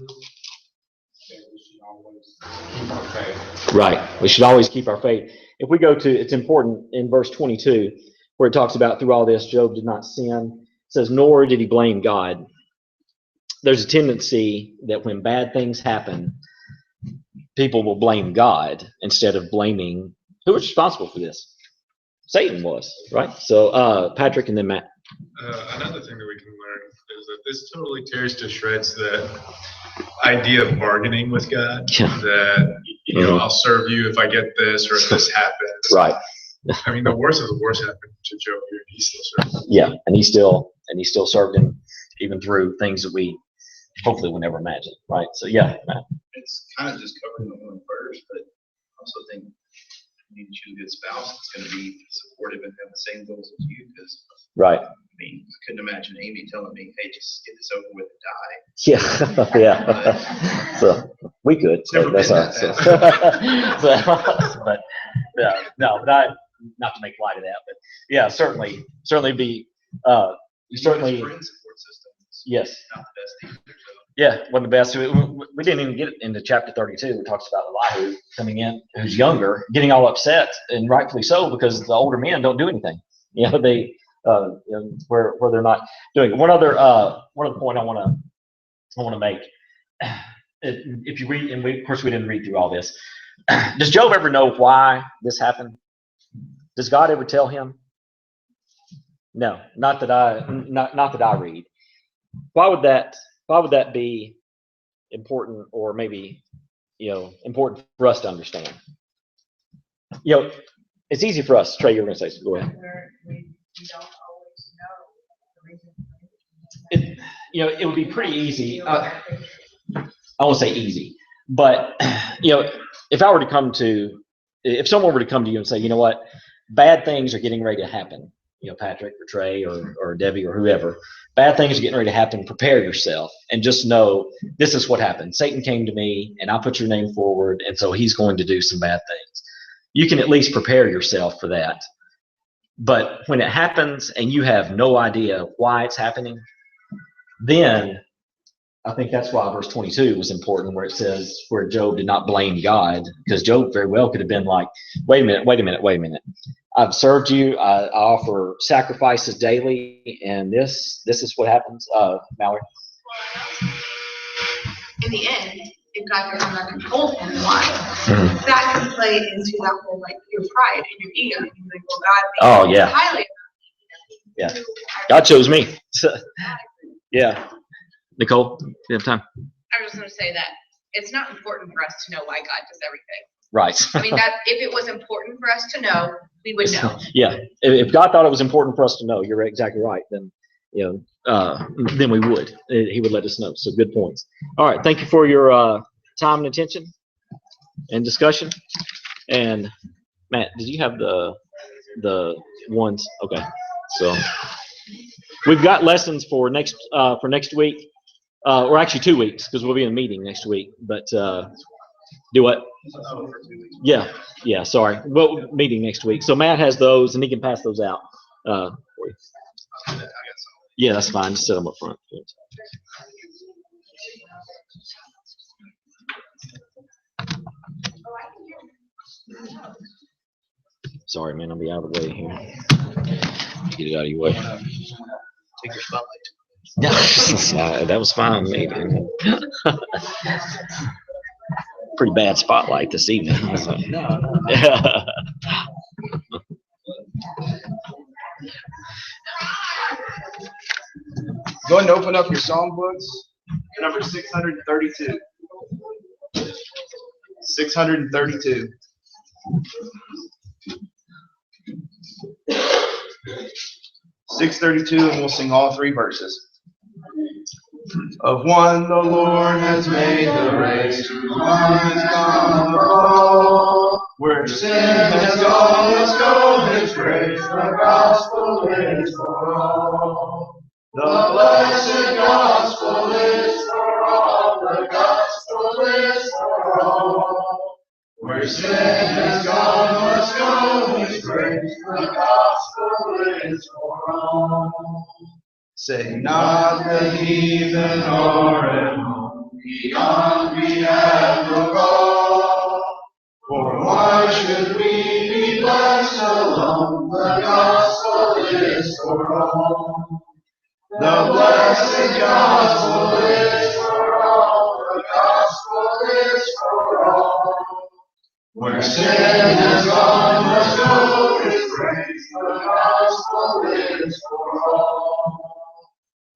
M: that we should always keep our faith.
A: Right. We should always keep our faith. If we go to, it's important in verse 22, where it talks about through all this, Job did not sin. It says, nor did he blame God. There's a tendency that when bad things happen, people will blame God instead of blaming who was responsible for this. Satan was, right? So, Patrick and then Matt.
L: Another thing that we can learn is that this totally tears to shreds the idea of bargaining with God.
A: Yeah.
L: That, I'll serve you if I get this or if this happens.
A: Right.
L: I mean, the worst of the worst happened to Job here, and he still served him.
A: Yeah, and he still served him even through things that we hopefully would never imagine, right? So yeah, Matt.
N: It's kind of just covering the one first, but I also think you need to choose a good spouse that's going to be supportive and have the same goals as you. Because
A: right.
N: I mean, I couldn't imagine Amy telling me, "Hey, just get this over with and die."
A: Yeah, yeah. So we could. So that's all. So. But yeah, no, but not to make light of that, but yeah, certainly be certainly.
N: Friend support system.
A: Yes.
N: Not the best either, so.
A: Yeah, wasn't the best. We didn't even get into chapter 32. It talks about Elihu coming in, who's younger, getting all upset, and rightfully so, because the older men don't do anything. They where they're not doing it. One other point I want to make. If you read, and of course we didn't read through all this. Does Job ever know why this happened? Does God ever tell him? No, not that I read. Why would that be important, or maybe important for us to understand? It's easy for us. Trey, you were going to say something. Go ahead.
F: We don't always know the reason.
A: It would be pretty easy. I won't say easy, but if someone were to come to you and say, you know what, bad things are getting ready to happen. Patrick or Trey or Debbie or whoever, bad things are getting ready to happen. Prepare yourself and just know this is what happened. Satan came to me and I put your name forward, and so he's going to do some bad things. You can at least prepare yourself for that. But when it happens and you have no idea why it's happening, then I think that's why verse 22 was important, where it says where Job did not blame God, because Job very well could have been like, wait a minute. I've served you. I offer sacrifices daily, and this is what happens. Mallory.
E: In the end, if God had come back and told him why, that can play into that whole your pride and your ego. And you're like, well, God thinks highly.
A: Yeah. God chose me. Yeah. Nicole, you have time?
G: I was just going to say that it's not important for us to know why God does everything.
A: Right.
G: I mean, that if it was important for us to know, we would know.
A: Yeah. If God thought it was important for us to know, you're exactly right. Then, then we would. He would let us know. So good points. All right. Thank you for your time and attention and discussion. And Matt, did you have the ones? Okay. So we've got lessons for next week. Or actually 2 weeks, because we'll be in a meeting next week. But do what? Yeah. Sorry. Well, meeting next week. So Matt has those, and he can pass those out for you. Yeah, that's fine. Just set them up front. Sorry, man. I'll be out of the way here. Get it out of your way.
N: Take your spotlight.
A: Yeah, that was fine, maybe. Pretty bad spotlight this evening.
N: No.
O: Go ahead and open up your songbooks. Number 632. 632. 632, and we'll sing all 3 verses. Of one the Lord has made the race, one has gone abroad. Where sin has gone, let's go His grace. The gospel is for all. The blessed gospel is for all. The gospel is for all. Where sin has gone, let's go His grace. The gospel is for all. Say not the heathen or at home, beyond we have no God. For why should we be blessed alone? The gospel is for all. The blessed gospel is for all. The gospel is for all. Where sin has gone, let's go His grace. The gospel is for all.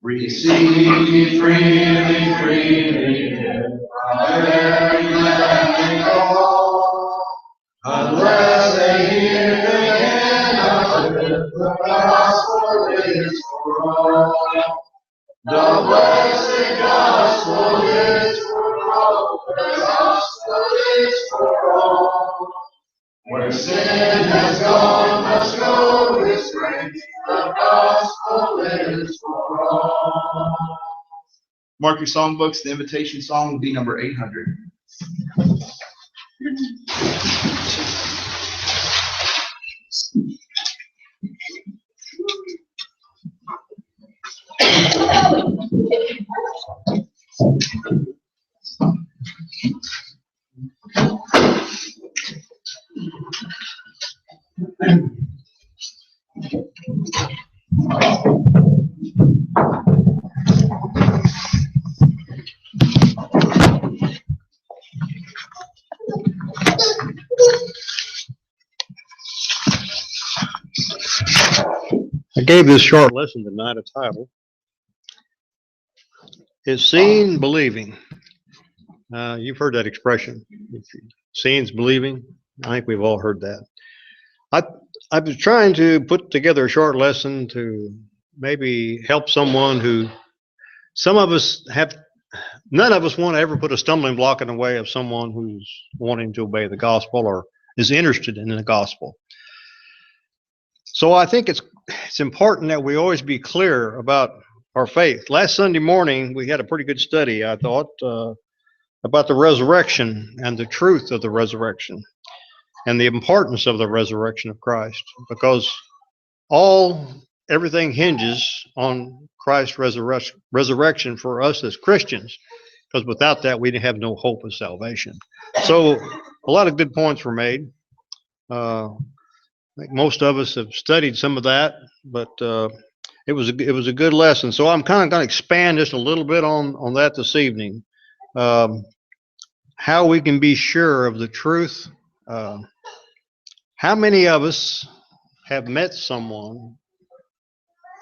O: Receive ye freely, freely give, from every land and all. Unless they hear the end of it, the gospel is for all. The blessed gospel is for all. The gospel is for all. Where sin has gone, let's go His grace. The gospel is for all. Mark your songbooks. The invitation song will be number 800.
P: I gave this short lesson tonight a title. Is seeing believing? You've heard that expression. Seeing's believing. I think we've all heard that. I was trying to put together a short lesson to maybe help someone who, some of us have, none of us want to ever put a stumbling block in the way of someone who's wanting to obey the gospel or is interested in the gospel. So I think it's important that we always be clear about our faith. Last Sunday morning, we had a pretty good study, I thought, about the resurrection and the truth of the resurrection and the importance of the resurrection of Christ, because everything hinges on Christ's resurrection for us as Christians, because without that, we have no hope of salvation. So a lot of good points were made. I think most of us have studied some of that, but it was a good lesson. So I'm kind of going to expand just a little bit on that this evening. How we can be sure of the truth. How many of us have met someone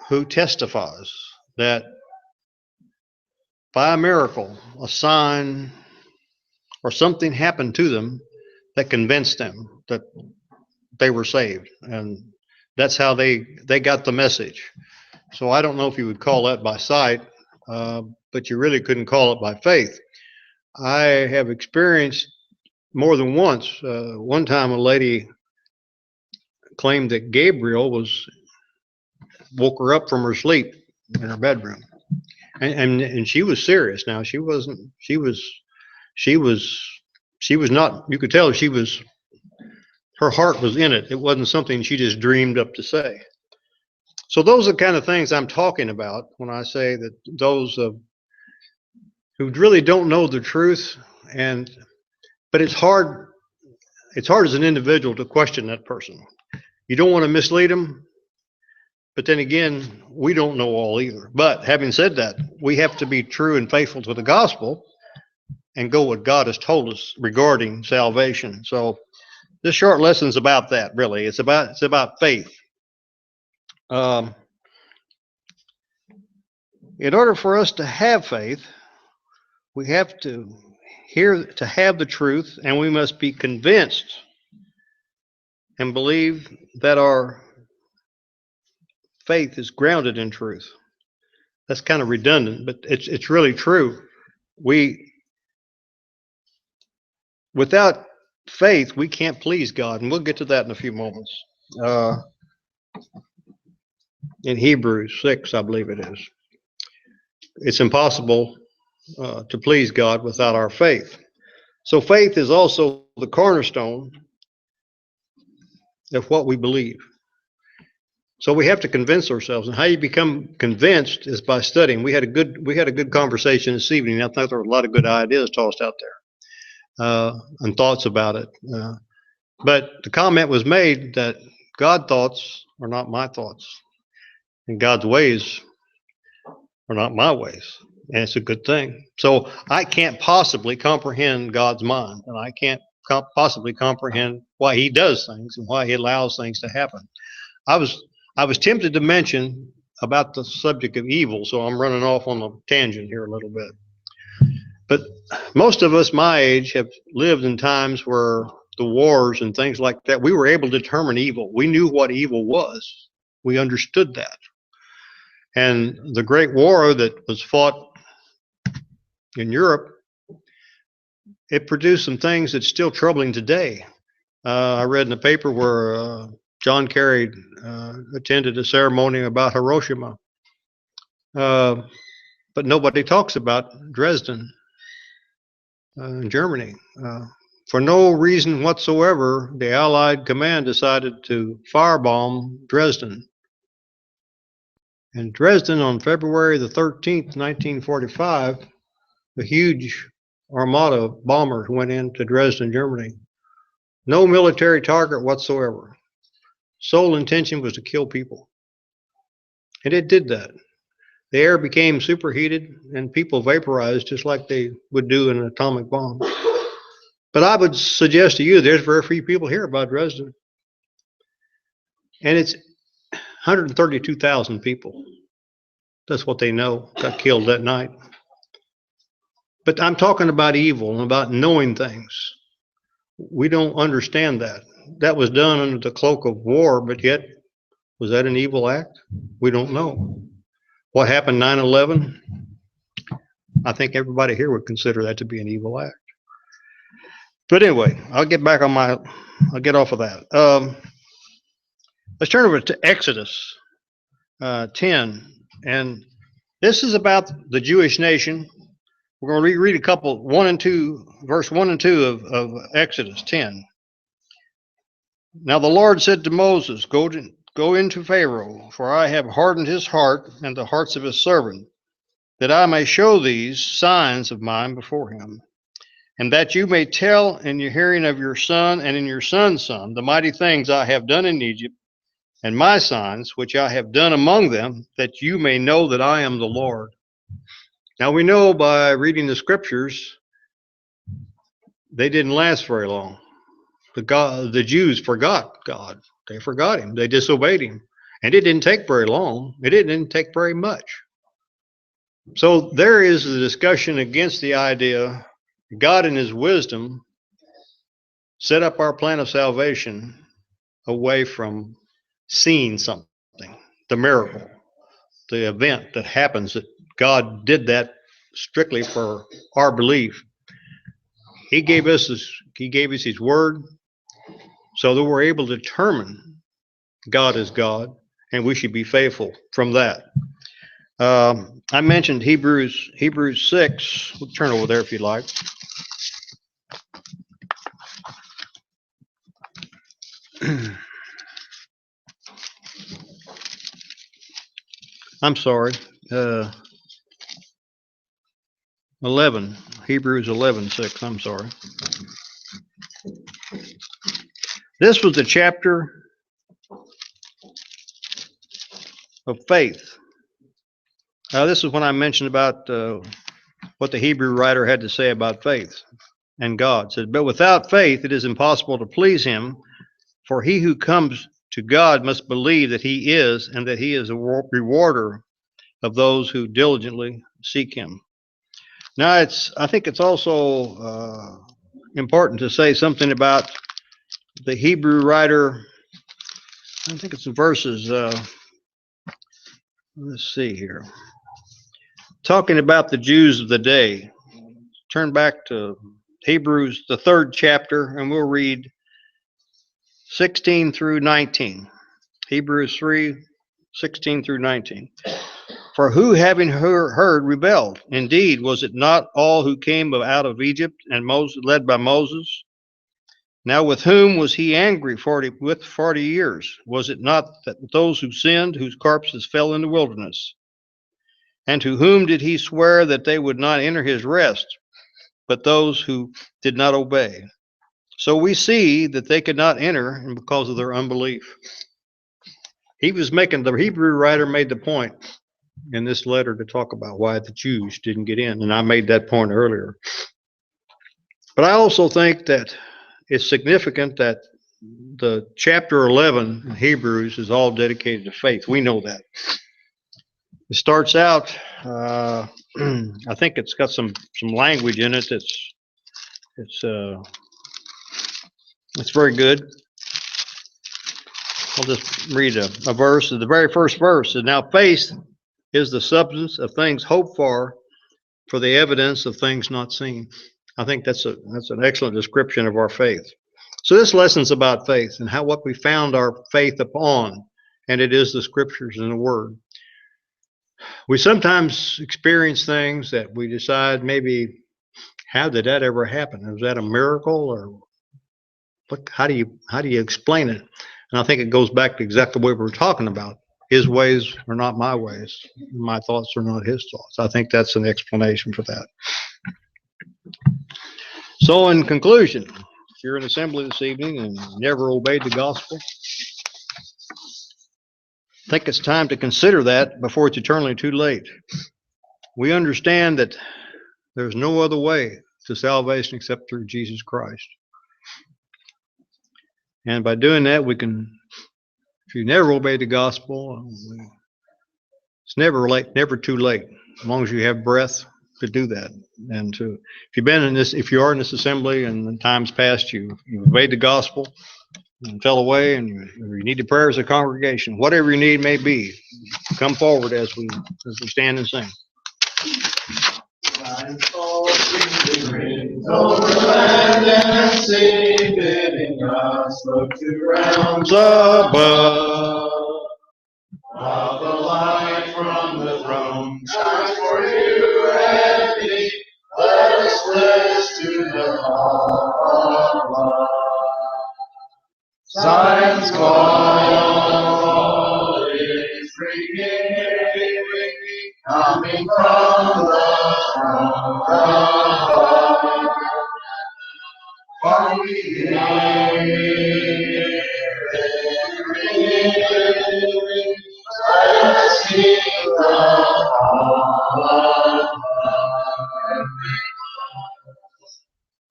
P: who testifies that by a miracle, a sign, or something happened to them that convinced them that they were saved, and that's how they got the message? So I don't know if you would call that by sight, but you really couldn't call it by faith. I have experienced more than once. One time a lady claimed that Gabriel woke her up from her sleep in her bedroom, and she was serious. Now she was not, you could tell her heart was in it. It wasn't something she just dreamed up to say. So those are the kind of things I'm talking about when I say that those who really don't know the truth, but it's hard as an individual to question that person. You don't want to mislead them, but then again, we don't know all either. But having said that, we have to be true and faithful to the gospel and go what God has told us regarding salvation. So this short lesson is about that, really. It's about faith. In order for us to have faith, we have to have the truth, and we must be convinced and believe that our faith is grounded in truth. That's kind of redundant, but it's really true. Without faith, we can't please God, and we'll get to that in a few moments. In Hebrews 6, I believe it is. It's impossible to please God without our faith. So faith is also the cornerstone of what we believe. So we have to convince ourselves, and how you become convinced is by studying. We had a good conversation this evening. I think there were a lot of good ideas tossed out there and thoughts about it. But the comment was made that God's thoughts are not my thoughts, and God's ways are not my ways. And it's a good thing. So I can't possibly comprehend God's mind, and I can't possibly comprehend why he does things and why he allows things to happen. I was tempted to mention about the subject of evil, so I'm running off on a tangent here a little bit. But most of us my age have lived in times where the wars and things like that, we were able to determine evil. We knew what evil was. We understood that. And the Great War that was fought in Europe, it produced some things that's still troubling today. I read in the paper where John Kerry attended a ceremony about Hiroshima. But nobody talks about Dresden in Germany. For no reason whatsoever, the Allied command decided to firebomb Dresden. And Dresden, on February the 13th, 1945, a huge armada of bombers went into Dresden, Germany. No military target whatsoever. sole intention was to kill people. And it did that. The air became superheated and people vaporized just like they would do in an atomic bomb. But I would suggest to you, there's very few people here about Dresden. And it's 132,000 people. That's what they know got killed that night. But I'm talking about evil and about knowing things. We don't understand that. That was done under the cloak of war, but yet, was that an evil act? We don't know. What happened 9/11? I think everybody here would consider that to be an evil act. But anyway, I'll get off of that. Let's turn over to Exodus 10. And this is about the Jewish nation. We're going to read a couple, verse 1 and 2 of Exodus 10. Now the Lord said to Moses, Go into Pharaoh, for I have hardened his heart and the hearts of his servant, that I may show these signs of mine before him, and that you may tell in your hearing of your son and in your son's son the mighty things I have done in Egypt, and my signs which I have done among them, that you may know that I am the Lord. Now we know by reading the scriptures, they didn't last very long. The Jews forgot God. They forgot him. They disobeyed him. And it didn't take very long. It didn't take very much. So there is a discussion against the idea God in his wisdom set up our plan of salvation away from seeing something, the miracle, the event that happens, that God did that strictly for our belief. He gave us his word so that we're able to determine God is God, and we should be faithful from that. I mentioned Hebrews 6. We'll turn over there if you'd like. I'm sorry. 11. Hebrews 11:6. I'm sorry. This was the chapter of faith. Now, this is when I mentioned about what the Hebrew writer had to say about faith and God. It said, but without faith, it is impossible to please him, for he who comes to God must believe that he is, and that he is a rewarder of those who diligently seek him. Now, I think it's also important to say something about the Hebrew writer. I think it's in verses, let's see here. Talking about the Jews of the day. Turn back to Hebrews, the 3rd chapter, and we'll read 16 through 19. Hebrews 3, 16 through 19. For who, having heard, rebelled? Indeed, was it not all who came out of Egypt, and Moses, led by Moses? Now with whom was he angry 40 years? Was it not that those who sinned, whose corpses fell in the wilderness? And to whom did he swear that they would not enter his rest, but those who did not obey? So we see that they could not enter because of their unbelief. The Hebrew writer made the point in this letter to talk about why the Jews didn't get in, and I made that point earlier. But I also think that it's significant that the chapter 11 in Hebrews is all dedicated to faith. We know that. It starts out, I think it's got some language in it it's very good. I'll just read a verse. The very first verse is, now faith is the substance of things hoped for the evidence of things not seen. I think that's an excellent description of our faith. So this lesson's about faith and what we found our faith upon, and it is the scriptures and the word. We sometimes experience things that we decide maybe, how did that ever happen? Was that a miracle, or how do you explain it? And I think it goes back to exactly what we were talking about. His ways are not my ways. My thoughts are not his thoughts. I think that's an explanation for that. So in conclusion, if you're in assembly this evening and never obeyed the gospel, think it's time to consider that before it's eternally too late. We understand that there's no other way to salvation except through Jesus Christ. And by doing that, we can, if you never obey the gospel, it's never late, never too late, as long as you have breath to do that. And to, if you've been in this, if you are in this assembly and in times past, you've obeyed the gospel and fell away, and you need the prayers of the congregation, whatever your need may be, come forward as we stand and sing.
O: Over land and sea, bidding us look to realms above. While the light from the throne shines for you and me, let us raise to the hall of love. Zion's call is ringing, coming from the throne above. For we hear it ringing, let us sing the hall of love.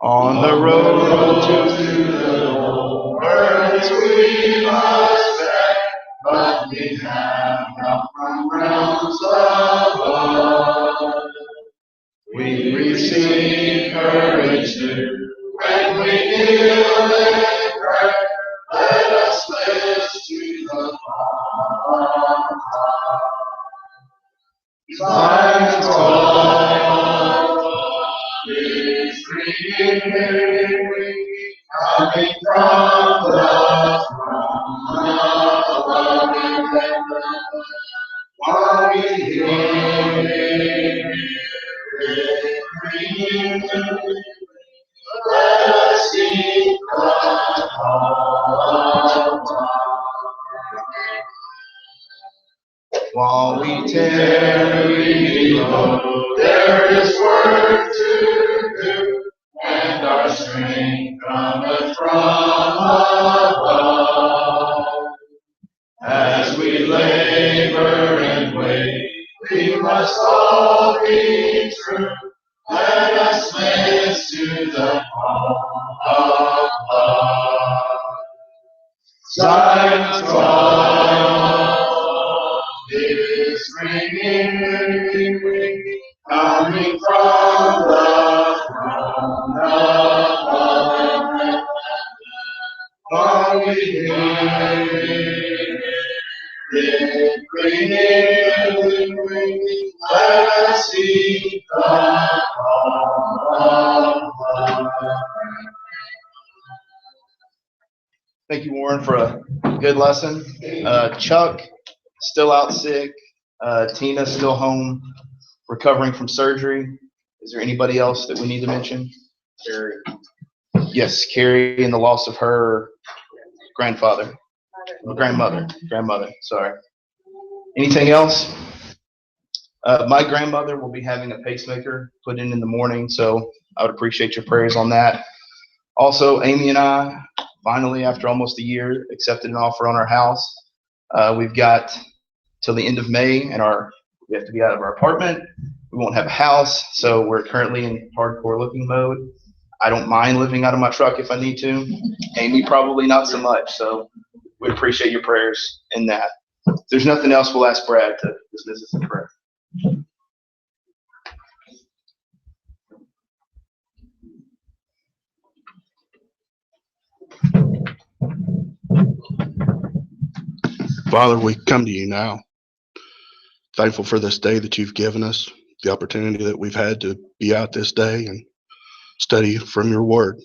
O: On the road to the old words we must tread, but we have come from realms above. We receive courage too when we kneel and pray. Let us lift to the Father. Zion's call is ringing, coming from the throne above. While we hear it ringing, let us sing the call of love. While we tarry below, there is work to do, and our strength cometh from above. As we labor and wait, we must all be true. Let us lift to the call of love. Zion's call is ringing, coming from the throne above. While we hear it ringing, let us sing the call of love. Thank you, Warren, for a good lesson. Chuck, still out sick. Tina, still home, recovering from surgery. Is there anybody else that we need to mention? Carrie. Yes, Carrie, and the loss of her grandmother, sorry. Anything else? My grandmother will be having a pacemaker put in the morning, so I would appreciate your prayers on that. Also, Amy and I, finally, after almost a year, accepted an offer on our house. We've got till the end of May, and we have to be out of our apartment. We won't have a house, so we're currently in hardcore looking mode. I don't mind living out of my truck if I need to. Amy probably not so much, so we appreciate your prayers in that. If there's nothing else, we'll ask Brad to dismiss us in prayer.
Q: Father, we come to you now, thankful for this day that you've given us, the opportunity that we've had to be out this day and study from your word.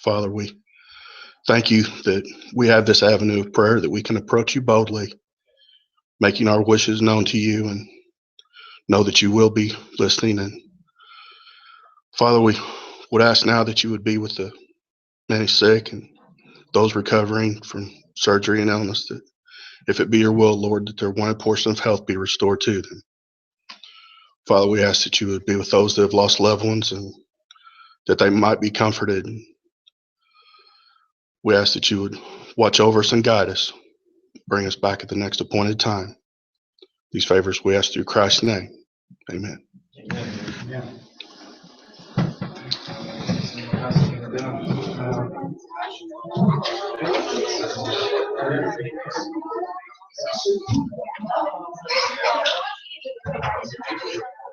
Q: Father, we thank you that we have this avenue of prayer, that we can approach you boldly, making our wishes known to you, and know that you will be listening. And Father, we would ask now that you would be with the many sick and those recovering from surgery and illness, that if it be your will, Lord, that their one portion of health be restored to them. Father, we ask that you would be with those that have lost loved ones, and that they might be comforted. We ask that you would watch over us and guide us, bring us back at the next appointed time. These favors we ask through Christ's name. Amen.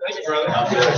C: Thank you, brother.